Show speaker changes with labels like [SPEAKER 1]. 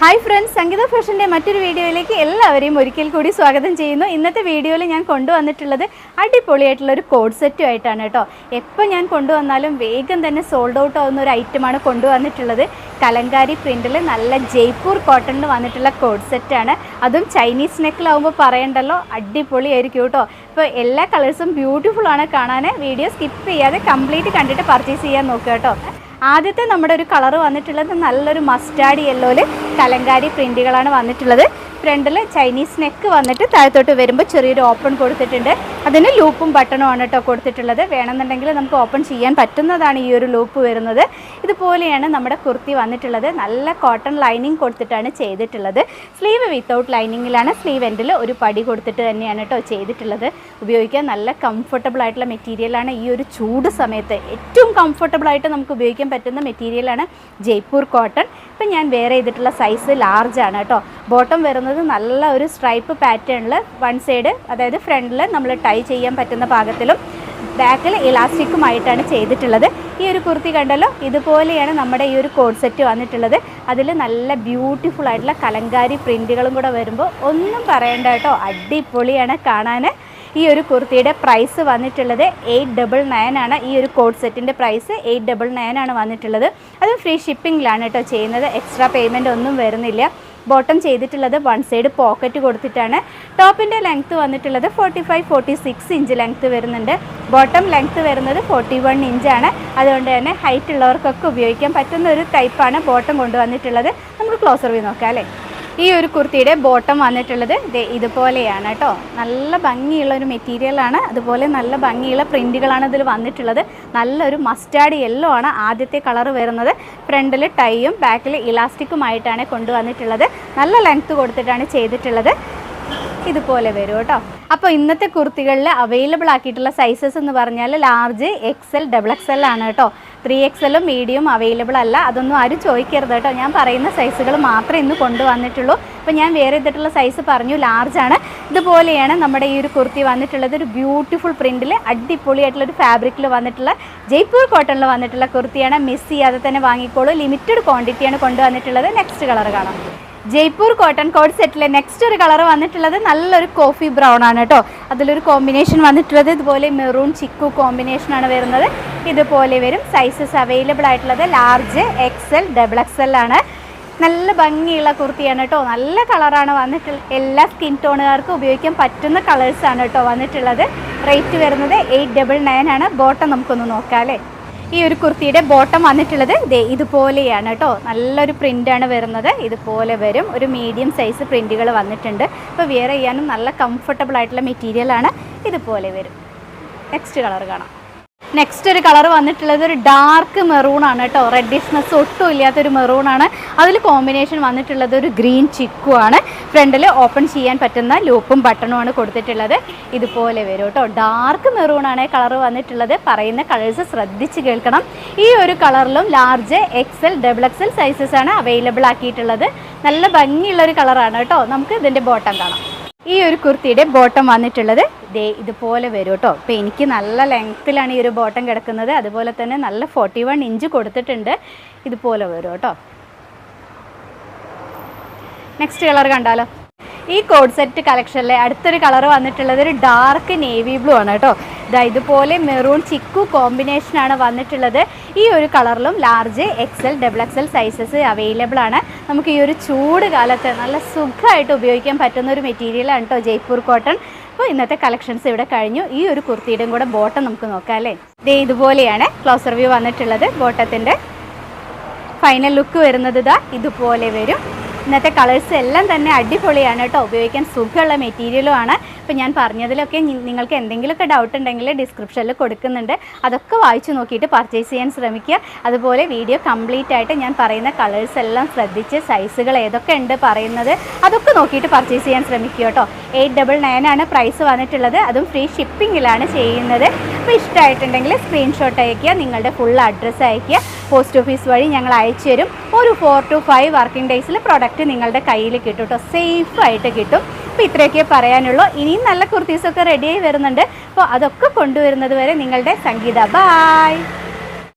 [SPEAKER 1] Hi friends, സംഗീത ഫാഷൻ്റെ മറ്റൊരു വീഡിയോയിലേക്ക് എല്ലാവരെയും ഒരിക്കൽ കൂടി സ്വാഗതം ചെയ്യുന്നു. ഇന്നത്തെ വീഡിയോയിൽ ഞാൻ കൊണ്ടുവന്നിട്ടുള്ളത് അടിപൊളിയായിട്ടുള്ളൊരു കോഡ് സെറ്റുമായിട്ടാണ് കേട്ടോ. എപ്പോൾ ഞാൻ കൊണ്ടുവന്നാലും വേഗം തന്നെ സോൾഡ് ഔട്ട് ആവുന്ന ഒരു ഐറ്റമാണ് കൊണ്ടുവന്നിട്ടുള്ളത്. കലങ്കാരി പ്രിൻറ്റിൽ നല്ല ജയ്പൂർ കോട്ടണിൽ വന്നിട്ടുള്ള കോഡ് സെറ്റാണ്. അതും ചൈനീസ് നെക്കിലാവുമ്പോൾ പറയണ്ടല്ലോ, അടിപൊളിയായിരിക്കും കേട്ടോ. ഇപ്പോൾ എല്ലാ കളേഴ്സും ബ്യൂട്ടിഫുൾ ആണ് കാണാൻ. വീഡിയോ സ്കിപ്പ് ചെയ്യാതെ കംപ്ലീറ്റ് കണ്ടിട്ട് പർച്ചേസ് ചെയ്യാൻ നോക്കുക കേട്ടോ. ആദ്യത്തെ നമ്മുടെ ഒരു കളർ വന്നിട്ടുള്ളത് നല്ലൊരു മസ്റ്റാർഡ് യെല്ലോയിൽ കലങ്കാരി പ്രിൻറ്റുകളാണ് വന്നിട്ടുള്ളത്. ഫ്രണ്ടിൽ ചൈനീസ് നെക്ക് വന്നിട്ട് താഴത്തോട്ട് വരുമ്പോൾ ചെറിയൊരു ഓപ്പൺ കൊടുത്തിട്ടുണ്ട്. അതിന് ലൂപ്പും ബട്ടണും ആണ് കേട്ടോ കൊടുത്തിട്ടുള്ളത്. വേണമെന്നുണ്ടെങ്കിൽ നമുക്ക് ഓപ്പൺ ചെയ്യാൻ പറ്റുന്നതാണ് ഈ ഒരു ലൂപ്പ് വരുന്നത്. ഇതുപോലെയാണ് നമ്മുടെ കുർത്തി വന്നിട്ടുള്ളത്. നല്ല കോട്ടൺ ലൈനിങ് കൊടുത്തിട്ടാണ് ചെയ്തിട്ടുള്ളത്. Sleeve without ലൈനിങ്ങിലാണ്. സ്ലീവ് എൻഡിൽ ഒരു പടി കൊടുത്തിട്ട് തന്നെയാണ് കേട്ടോ ചെയ്തിട്ടുള്ളത്. ഉപയോഗിക്കാൻ നല്ല കംഫർട്ടബിൾ ആയിട്ടുള്ള മെറ്റീരിയലാണ്. ഈ ഒരു ചൂട് സമയത്ത് ഏറ്റവും കംഫർട്ടബിളായിട്ട് നമുക്ക് ഉപയോഗിക്കാൻ പറ്റുന്ന മെറ്റീരിയലാണ് ജയ്പൂർ കോട്ടൺ. ഇപ്പം ഞാൻ വെയർ ചെയ്തിട്ടുള്ള സൈസ് ലാർജ് ആണ് കേട്ടോ. ബോട്ടം വരുന്നത് നല്ല ഒരു സ്ട്രൈപ്പ് പാറ്റേണിൽ വൺ സൈഡ്, അതായത് ഫ്രണ്ടിൽ നമ്മൾ ടൈ ചെയ്യാൻ പറ്റുന്ന പാകത്തിലും ബാക്കിൽ ഇലാസ്റ്റിക്കുമായിട്ടാണ് ചെയ്തിട്ടുള്ളത്. ഈ ഒരു കുർത്തി കണ്ടല്ലോ, ഇതുപോലെയാണ് നമ്മുടെ ഈ ഒരു കോഡ് സെറ്റ് വന്നിട്ടുള്ളത്. അതിൽ നല്ല ബ്യൂട്ടിഫുൾ ആയിട്ടുള്ള കലങ്കാരി പ്രിൻറ്റുകളും കൂടെ വരുമ്പോൾ ഒന്നും പറയണ്ട കേട്ടോ, അടിപൊളിയാണ് കാണാൻ. ഈ ഒരു കുർത്തിയുടെ പ്രൈസ് വന്നിട്ടുള്ളത് 899 ആണ്. ഈ ഒരു കോഡ് സെറ്റിൻ്റെ പ്രൈസ് 899 ആണ് വന്നിട്ടുള്ളത്. അതും ഫ്രീ ഷിപ്പിങ്ങിലാണ് കേട്ടോ ചെയ്യുന്നത്. എക്സ്ട്രാ പേയ്മെൻ്റ് ഒന്നും വരുന്നില്ല. ബോട്ടം ചെയ്തിട്ടുള്ളത് വൺ സൈഡ് പോക്കറ്റ് കൊടുത്തിട്ടാണ്. ടോപ്പിൻ്റെ ലെങ്ത്ത് വന്നിട്ടുള്ളത് 45-46 ഇഞ്ച് ലെങ്ത്ത് വരുന്നുണ്ട്. ബോട്ടം ലെങ്ത്ത് വരുന്നത് 41 ഇഞ്ചാണ്. അതുകൊണ്ട് തന്നെ ഹൈറ്റ് ഉള്ളവർക്കൊക്കെ ഉപയോഗിക്കാൻ പറ്റുന്ന ഒരു ടൈപ്പാണ് ബോട്ടം കൊണ്ടുവന്നിട്ടുള്ളത്. നമുക്ക് ക്ലോസർ വ്യൂ നോക്കാം അല്ലേ. ഈ ഒരു കുർത്തിയുടെ ബോട്ടം വന്നിട്ടുള്ളത് ഇതുപോലെയാണ് കേട്ടോ. നല്ല ഭംഗിയുള്ള ഒരു മെറ്റീരിയലാണ്. അതുപോലെ നല്ല ഭംഗിയുള്ള പ്രിൻറ്റുകളാണ് ഇതിൽ വന്നിട്ടുള്ളത്. നല്ലൊരു മസ്റ്റാർഡ് യെല്ലോ ആണ് ആദ്യത്തെ കളർ വരുന്നത്. ഫ്രണ്ടിൽ ടൈയും ബാക്കിൽ ഇലാസ്റ്റിക്കുമായിട്ടാണ് കൊണ്ടുവന്നിട്ടുള്ളത്. നല്ല ലെങ്ത്ത് കൊടുത്തിട്ടാണ് ചെയ്തിട്ടുള്ളത്. ഇതുപോലെ വരും കേട്ടോ. അപ്പോൾ ഇന്നത്തെ കുർത്തികളിൽ അവൈലബിൾ ആക്കിയിട്ടുള്ള സൈസസ് എന്ന് പറഞ്ഞാൽ ലാർജ്, XL, XXL ആണ് കേട്ടോ. 3XLും മീഡിയം അവൈലബിൾ അല്ല. അതൊന്നും ആരും ചോദിക്കരുത് കേട്ടോ. ഞാൻ പറയുന്ന സൈസുകൾ മാത്രമേ ഇന്ന് കൊണ്ടുവന്നിട്ടുള്ളൂ. അപ്പോൾ ഞാൻ വേറെ ചെയ്തിട്ടുള്ള സൈസ് പറഞ്ഞു, ലാർജാണ്. ഇതുപോലെയാണ് നമ്മുടെ ഈ ഒരു കുർത്തി വന്നിട്ടുള്ളത്. ഒരു ബ്യൂട്ടിഫുൾ പ്രിൻറ്റിൽ അടിപൊളിയായിട്ടുള്ളൊരു ഫാബ്രിക്കിൽ വന്നിട്ടുള്ള ജയ്പൂർ കോട്ടണിൽ വന്നിട്ടുള്ള കുർത്തിയാണ്. മിസ് ചെയ്യാതെ തന്നെ വാങ്ങിക്കോളൂ. ലിമിറ്റഡ് ക്വാണ്ടിറ്റിയാണ് കൊണ്ടുവന്നിട്ടുള്ളത്. നെക്സ്റ്റ് കളർ കാണാം. ജയ്പൂർ കോട്ടൺ കോഡ് സെറ്റിലെ നെക്സ്റ്റ് ഒരു കളർ വന്നിട്ടുള്ളത് നല്ലൊരു കോഫി ബ്രൗൺ ആണ് കേട്ടോ. അതിലൊരു കോമ്പിനേഷൻ വന്നിട്ടുള്ളത് ഇതുപോലെ മെറൂൺ ചിക്കു കോമ്പിനേഷനാണ് വരുന്നത്. ഇതുപോലെ വരും. സൈസസ് അവൈലബിൾ ആയിട്ടുള്ളത് ലാർജ്, XL, XXL ആണ്. നല്ല ഭംഗിയുള്ള കുർത്തിയാണ് കേട്ടോ. നല്ല കളറാണ് വന്നിട്ടുള്ളത്. എല്ലാ സ്കിൻ ടോണുകാർക്കും ഉപയോഗിക്കാൻ പറ്റുന്ന കളേഴ്സാണ് കേട്ടോ വന്നിട്ടുള്ളത്. റേറ്റ് വരുന്നത് 899 ആണ്. ബോട്ടം നമുക്കൊന്ന് നോക്കാം അല്ലേ. ഈ ഒരു കുർത്തിയുടെ ബോട്ടം വന്നിട്ടുള്ളത് ഇതുപോലെയാണ് കേട്ടോ. നല്ലൊരു പ്രിൻ്റാണ് വരുന്നത്. ഇതുപോലെ വരും. ഒരു മീഡിയം സൈസ് പ്രിൻറ്റുകൾ വന്നിട്ടുണ്ട്. ഇപ്പോൾ വെയർ ചെയ്യാനും നല്ല കംഫർട്ടബിൾ ആയിട്ടുള്ള മെറ്റീരിയലാണ്. ഇതുപോലെ വരും. നെക്സ്റ്റ് കളർ കാണാം. നെക്സ്റ്റ് ഒരു കളർ വന്നിട്ടുള്ളത് ഒരു ഡാർക്ക് മെറൂൺ ആണ് കേട്ടോ. റെഡിഷ്നെസ് ഒട്ടും ഇല്ലാത്തൊരു മെറൂൺ ആണ്. അതിൽ കോമ്പിനേഷൻ വന്നിട്ടുള്ളത് ഒരു ഗ്രീൻ ചിക്കു ആണ്. ഫ്രണ്ടിൽ ഓപ്പൺ ചെയ്യാൻ പറ്റുന്ന ലൂപ്പും ബട്ടണുമാണ് കൊടുത്തിട്ടുള്ളത്. ഇതുപോലെ വരും കേട്ടോ. ഡാർക്ക് മെറൂൺ ആണ് കളർ വന്നിട്ടുള്ളത്. പറയുന്ന കളേഴ്സ് ശ്രദ്ധിച്ച് കേൾക്കണം. ഈ ഒരു കളറിലും ലാർജ്, XL, XXL സൈസസ് ആണ് അവൈലബിൾ ആക്കിയിട്ടുള്ളത്. നല്ല ഭംഗിയുള്ളൊരു കളറാണ് കേട്ടോ. നമുക്ക് ഇതിൻ്റെ ബോട്ടം കാണാം. ഈ ഒരു കുർത്തിയുടെ ബോട്ടം വന്നിട്ടുള്ളത് ഇതുപോലെ വരും കേട്ടോ. അപ്പോൾ എനിക്ക് നല്ല ലെങ്ത്തിലാണ് ഈ ഒരു ബോട്ടം കിടക്കുന്നത്. അതുപോലെ തന്നെ നല്ല 41 ഇഞ്ച് കൊടുത്തിട്ടുണ്ട്. ഇതുപോലെ വരും കേട്ടോ. നെക്സ്റ്റ് കളർ കണ്ടാലോ. ഈ കോഡ് സെറ്റ് കളക്ഷനിലെ അടുത്തൊരു കളർ വന്നിട്ടുള്ളത് ഒരു ഡാർക്ക് നേവി ബ്ലൂ ആണ് കേട്ടോ. ഇതുപോലെ മെറൂൺ ചിക്കു കോമ്പിനേഷനാണ് വന്നിട്ടുള്ളത്. ഈ ഒരു കളറിലും large, XL, XXL sizes available ആണ്. നമുക്ക് ഈ ഒരു ചൂട് കാലത്ത് നല്ല സുഖമായിട്ട് ഉപയോഗിക്കാൻ പറ്റുന്ന ഒരു മെറ്റീരിയലാണ് കേട്ടോ ജയ്പൂർ കോട്ടൺ. അപ്പോൾ ഇന്നത്തെ കളക്ഷൻസ് ഇവിടെ കഴിഞ്ഞു. ഈ ഒരു കുർത്തിയുടെയും കൂടെ ബോട്ടം നമുക്ക് നോക്കാം അല്ലേ. ഇതുപോലെയാണ് ക്ലോസർ വ്യൂ വന്നിട്ടുള്ളത്. ബോട്ടത്തിൻ്റെ ഫൈനൽ ലുക്ക് വരുന്നത് ഇതുപോലെ വരും. ഇന്നത്തെ കളേഴ്സ് എല്ലാം തന്നെ അടിപൊളിയാണ് കേട്ടോ. ഉപയോഗിക്കാൻ സുഖമുള്ള മെറ്റീരിയലും ആണ്. ഇപ്പോൾ ഞാൻ പറഞ്ഞതിലൊക്കെ നിങ്ങൾക്ക് എന്തെങ്കിലുമൊക്കെ ഡൗട്ട് ഉണ്ടെങ്കിൽ ഡിസ്ക്രിപ്ഷനിൽ കൊടുക്കുന്നുണ്ട്. അതൊക്കെ വായിച്ചു നോക്കിയിട്ട് പർച്ചേസ് ചെയ്യാൻ ശ്രമിക്കുക. അതുപോലെ വീഡിയോ കംപ്ലീറ്റ് ആയിട്ട് ഞാൻ പറയുന്ന കളേഴ്സ് എല്ലാം ശ്രദ്ധിച്ച് സൈസുകൾ ഏതൊക്കെ ഉണ്ട് പറയുന്നത് അതൊക്കെ നോക്കിയിട്ട് പർച്ചേസ് ചെയ്യാൻ ശ്രമിക്കുക കേട്ടോ. 899 ആണ് പ്രൈസ് വന്നിട്ടുള്ളത്. അതും ഫ്രീ ഷിപ്പിങ്ങിലാണ് ചെയ്യുന്നത്. അപ്പോൾ ഇഷ്ടമായിട്ടുണ്ടെങ്കിൽ സ്ക്രീൻഷോട്ട് അയയ്ക്കുക. നിങ്ങളുടെ ഫുൾ അഡ്രസ്സ് അയയ്ക്കുക. പോസ്റ്റ് ഓഫീസ് വഴി ഞങ്ങൾ അയച്ചു തരും. ഒരു 4 to 5 വർക്കിംഗ് ഡേയ്സിൽ പ്രോഡക്റ്റ് നിങ്ങളുടെ കയ്യിൽ കിട്ടും കേട്ടോ. സേഫായിട്ട് കിട്ടും. അപ്പോൾ ഇത്രയൊക്കെ പറയാനുള്ളൂ. ഇനിയും നല്ല കുർത്തീസൊക്കെ റെഡിയായി വരുന്നുണ്ട്. അപ്പോൾ അതൊക്കെ കൊണ്ടുവരുന്നത് വരെ നിങ്ങളുടെ സംഗീത. ബൈ.